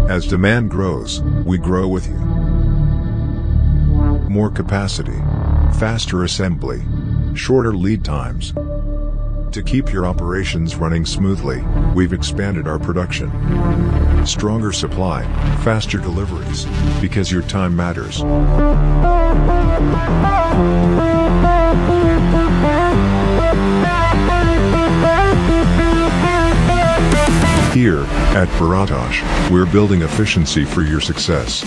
As demand grows, we grow with you. More capacity, faster assembly, shorter lead times. To keep your operations running smoothly, we've expanded our production. Stronger supply, faster deliveries, because your time matters. Here, at Borataş, we're building efficiency for your success.